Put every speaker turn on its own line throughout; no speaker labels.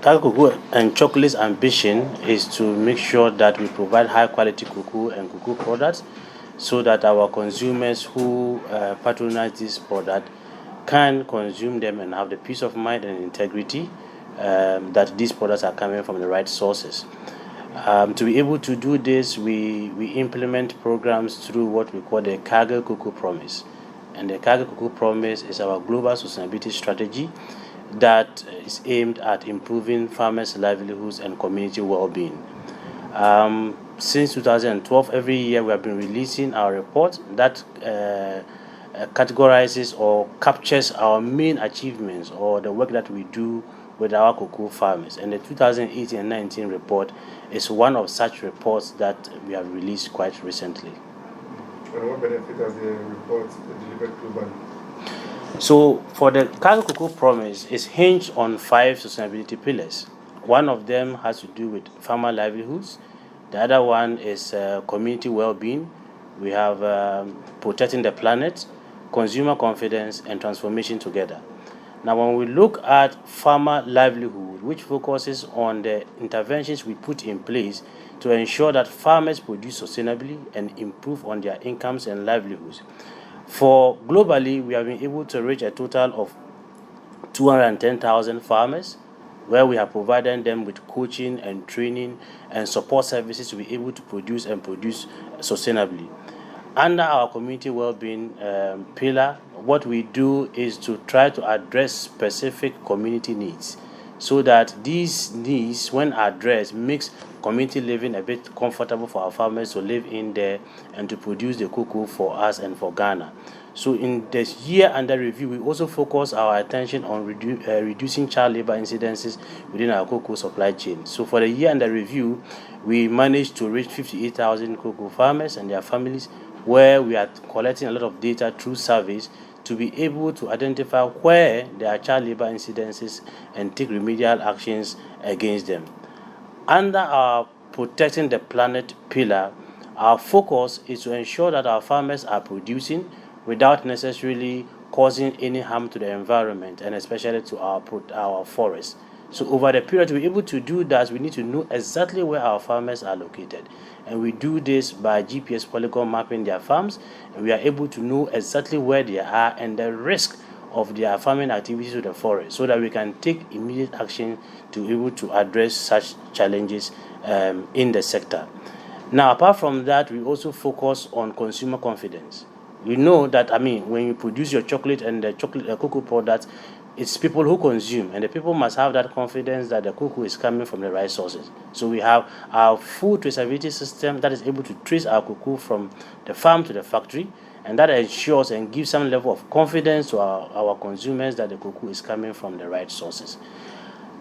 Cargill Cocoa and Chocolate's ambition is to make sure that we provide high quality cocoa and cocoa products so that our consumers who patronize this product can consume them and have the peace of mind and integrity that these products are coming from the right sources. To be able to do this, we implement programs through what we call the Cargill Cocoa Promise. And the Cargill Cocoa Promise is our global sustainability strategy that is aimed at improving farmers' livelihoods and community well-being. Since 2012, every year we have been releasing our report that categorizes or captures our main achievements or the work that we do with our cocoa farmers. And the 2018 and 19 report is one of such reports that we have released quite recently.
And what benefit has the report delivered globally?
So, for the Cargill Cocoa Promise, is hinged on 5 sustainability pillars. One of them has to do with farmer livelihoods. The other one is community well-being. We have protecting the planet, consumer confidence, and transformation together. Now, when we look at farmer livelihood, which focuses on the interventions we put in place to ensure that farmers produce sustainably and improve on their incomes and livelihoods. For globally, we have been able to reach a total of 210,000 farmers, where we have provided them with coaching and training and support services to be able to produce sustainably. Under our community well-being pillar, what we do is to try to address specific community needs so that these needs, when addressed, makes community living a bit comfortable for our farmers to live in there and to produce the cocoa for us and for Ghana. So in this year under review, we also focus our attention on reducing child labor incidences within our cocoa supply chain. So for the year under review, we managed to reach 58,000 cocoa farmers and their families, where we are collecting a lot of data through surveys to be able to identify where there are child labor incidences and take remedial actions against them. Under our protecting the planet pillar, our focus is to ensure that our farmers are producing without necessarily causing any harm to the environment and especially to our forests. So over the period to be able to do that, we need to know exactly where our farmers are located. And we do this by GPS polygon mapping their farms, and we are able to know exactly where they are and the risk of their farming activities to the forest, so that we can take immediate action to be able to address such challenges in the sector. Now, apart from that, we also focus on consumer confidence. We know that, when you produce your chocolate and the cocoa products, it's people who consume, and the people must have that confidence that the cocoa is coming from the right sources. So we have our food traceability system that is able to trace our cocoa from the farm to the factory, and that ensures and gives some level of confidence to our consumers that the cocoa is coming from the right sources.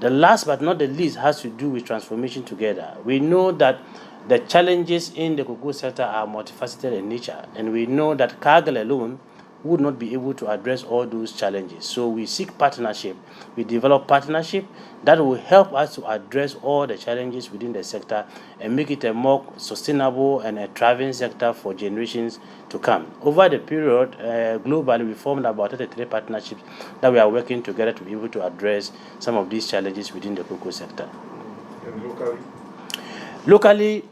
The last but not the least has to do with transformation together. We know that the challenges in the cocoa sector are multifaceted in nature, and we know that Cargill alone would not be able to address all those challenges. So we seek partnership. We develop partnership that will help us to address all the challenges within the sector and make it a more sustainable and a thriving sector for generations to come. Over the period, globally, we formed about 33 partnerships that we are working together to be able to address some of these challenges within the cocoa sector.
And
Locally,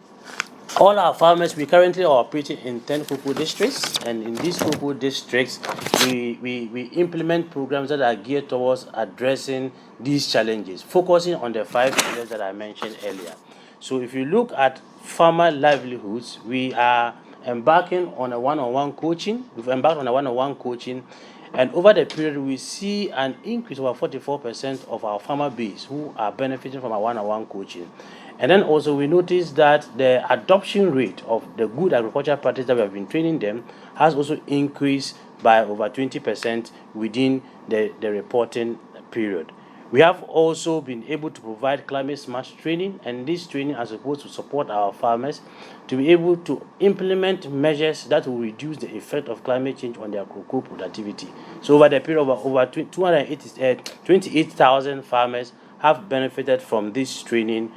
all our farmers, we currently are operating in 10 cocoa districts, and in these cocoa districts, we implement programs that are geared towards addressing these challenges, focusing on the 5 pillars that I mentioned earlier. So if you look at farmer livelihoods, we are embarking on a one-on-one coaching. We've embarked on a one-on-one coaching, and over the period, we see an increase of about 44% of our farmer base who are benefiting from our one-on-one coaching. And then also we notice that the adoption rate of the good agricultural practice that we have been training them has also increased by over 20% within the reporting period. We have also been able to provide climate smart training, and this training is supposed to support our farmers to be able to implement measures that will reduce the effect of climate change on their cocoa productivity. So over the period of over 28,000 farmers have benefited from this training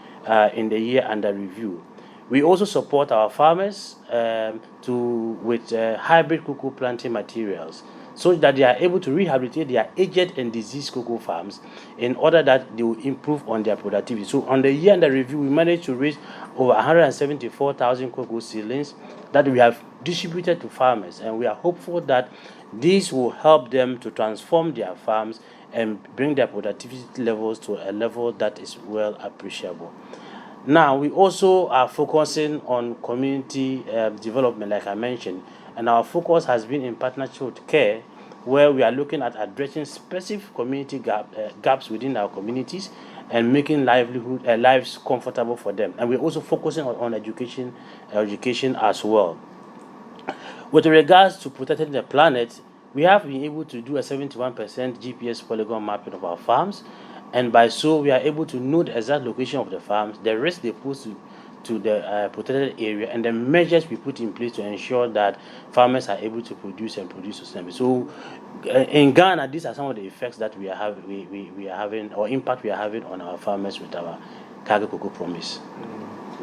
in the year under review. We also support our farmers with hybrid cocoa planting materials so that they are able to rehabilitate their aged and diseased cocoa farms in order that they will improve on their productivity. So on the year under review, we managed to raise over 174,000 cocoa seedlings that we have distributed to farmers, and we are hopeful that this will help them to transform their farms and bring their productivity levels to a level that is well appreciable. Now, we also are focusing on community development, like I mentioned, and our focus has been in partnership with CARE, where we are looking at addressing specific community gaps within our communities and making lives comfortable for them. And we're also focusing on education as well. With regards to protecting the planet, we have been able to do a 71% GPS polygon mapping of our farms, and by so we are able to know the exact location of the farms, the risk they pose to the protected area, and the measures we put in place to ensure that farmers are able to produce sustainably. So, in Ghana, these are some of the effects that we are having, or impact we are having on our farmers with our Cargill Cocoa Promise.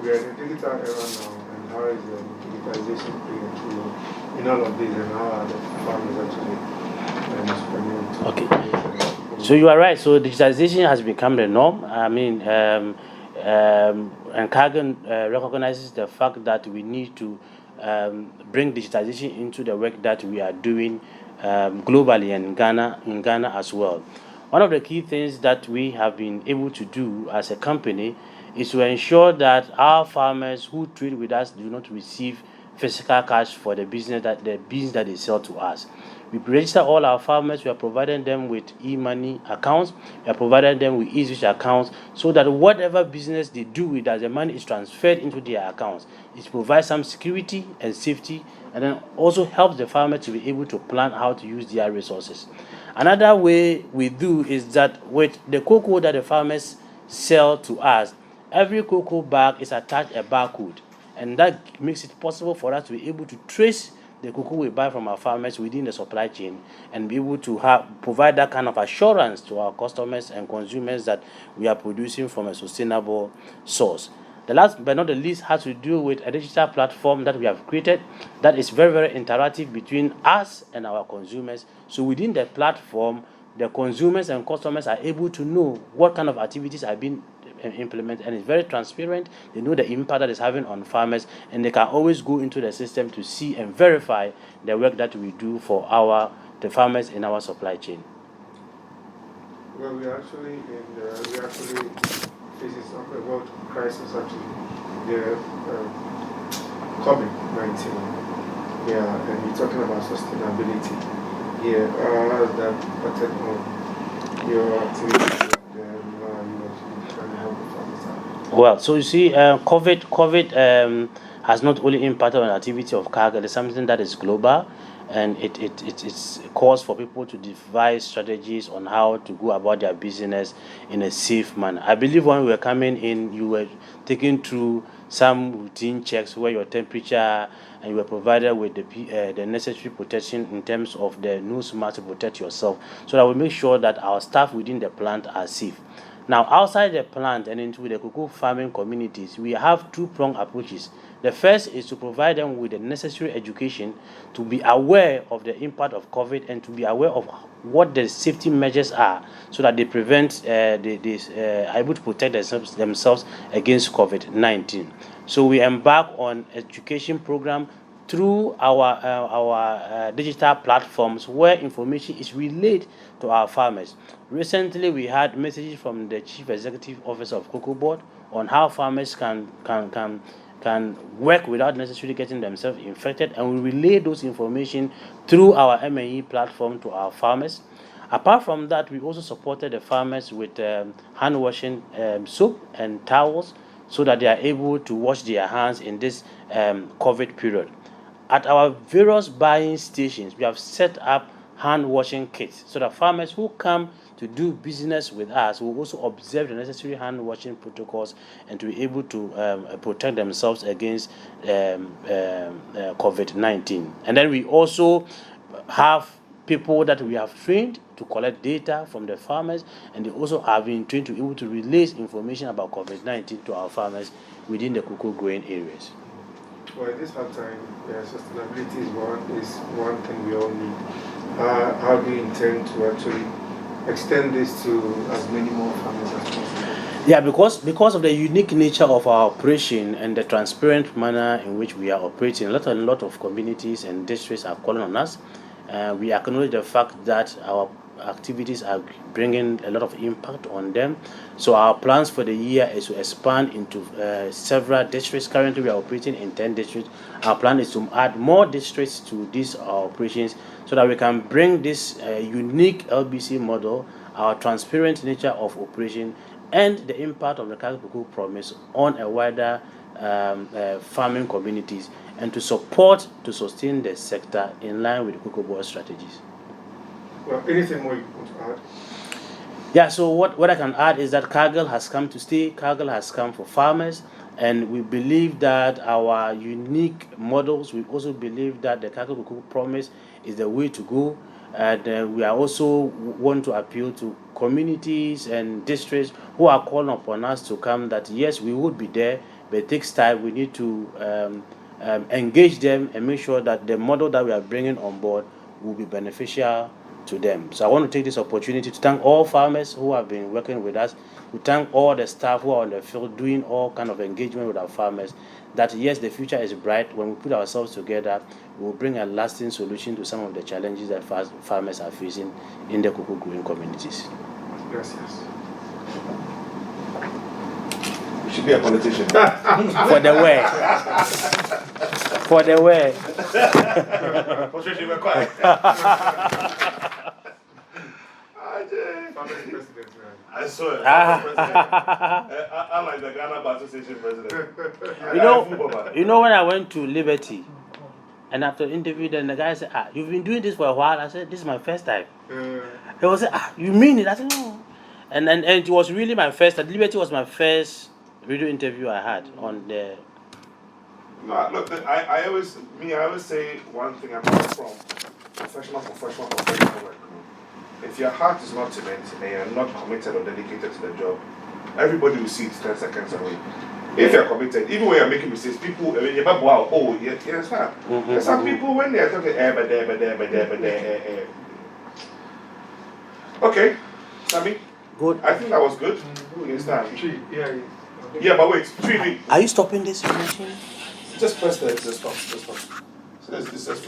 We are in a digital era now, and how is the digitalization playing through in all of this, and how are the farmers actually responding to
Okay. So you are right. So digitalization has become the norm. I mean, and Cargill recognizes the fact that we need to bring digitalization into the work that we are doing globally and in Ghana as well. One of the key things that we have been able to do as a company is to ensure that our farmers who trade with us do not receive physical cash for the business that they sell to us. We register all our farmers. We are providing them with e-money accounts. We are providing them with e-switch accounts, so that whatever business they do with us, the money is transferred into their accounts. It provides some security and safety, and then also helps the farmer to be able to plan how to use their resources. Another way we do is that with the cocoa that the farmers sell to us, every cocoa bag is attached a barcode, and that makes it possible for us to be able to trace the cocoa we buy from our farmers within the supply chain, and be able to provide that kind of assurance to our customers and consumers that we are producing from a sustainable source. The last but not the least has to do with a digital platform that we have created that is very, very interactive between us and our consumers. So within the platform, the consumers and customers are able to know what kind of activities are being implemented, and it's very transparent. They know the impact that it's having on farmers, and they can always go into the system to see and verify the work that we do for the farmers in our supply chain.
Well, we actually facing some world crisis actually. The COVID-19. Yeah, and we're talking about sustainability. Yeah, how has that affected on your activities?
Well, so you see, COVID has not only impacted on the activity of Cargill. It's something that is global, and it's calls for people to devise strategies on how to go about their business in a safe manner. I believe when we were coming in, you were taken through some routine checks where your temperature, and you were provided with the necessary protection in terms of the nose mask to protect yourself, so that we make sure that our staff within the plant are safe. Now, outside the plant and into the cocoa farming communities, we have two-pronged approaches. The first is to provide them with the necessary education to be aware of the impact of COVID and to be aware of what the safety measures are, so that they are able to protect themselves against COVID-19. So we embark on education program through our digital platforms, where information is relayed to our farmers. Recently, we had messages from the Chief Executive Officer of Cocoa Board on how farmers can work without necessarily getting themselves infected, and we relay those information through our M&E platform to our farmers. Apart from that, we also supported the farmers with hand washing soap and towels, so that they are able to wash their hands in this COVID period. At our various buying stations, we have set up hand washing kits, so that farmers who come to do business with us will also observe the necessary hand washing protocols and to be able to protect themselves against COVID-19. And then we also have people that we have trained to collect data from the farmers, and they also have been trained to be able to release information about COVID-19 to our farmers within the cocoa growing areas.
Well, at this hard time, sustainability is one thing we all need. how do you intend to actually extend this to as many more farmers as possible?
Yeah, because of the unique nature of our operation and the transparent manner in which we are operating, a lot of communities and districts are calling on us. We acknowledge the fact that our activities are bringing a lot of impact on them. So our plans for the year is to expand into several districts. Currently, we are operating in 10 districts. Our plan is to add more districts to these operations so that we can bring this unique LBC model, our transparent nature of operation, and the impact of the Cargill promise on a wider farming communities, and to sustain the sector in line with the cocoa board strategies.
Well, anything more you want to add?
Yeah, so what I can add is that Cargill has come to stay. Cargill has come for farmers, and we believe that our unique models, we also believe that the Cargill cocoa promise is the way to go. And we are also want to appeal to communities and districts who are calling upon us to come, that yes, we would be there, but it takes time. We need to engage them and make sure that the model that we are bringing on board will be beneficial to them. So I want to take this opportunity to thank all farmers who have been working with us, to thank all the staff who are on the field doing all kind of engagement with our farmers, that yes, the future is bright. When we put ourselves together, we will bring a lasting solution to some of the challenges that farmers are facing in the cocoa growing communities.
Yes, yes.
You should be a politician.
For the way. For the way.
Politician, we're quiet. I saw it. I'm like the Ghana Bar Association president.
You know when I went to Liberty, and after the interview, then the guy said, you've been doing this for a while. I said, this is my first time. He was like, you mean it? I said, no. And it was really my first. Liberty was my first radio interview I had on the.
No, look, I always say one thing apart from professional work. If your heart is not in it and you're not committed or dedicated to the job, everybody will see it 10 seconds away. If you're committed, even when you're making mistakes, people, when you're about, wow, oh, yes, sir. There's some people when they're talking, Okay, Sammy?
Good.
I think that was good. Yes,
Yeah.
Yeah, but wait, 3
Are you stopping this machine?
Just press the stop. So this is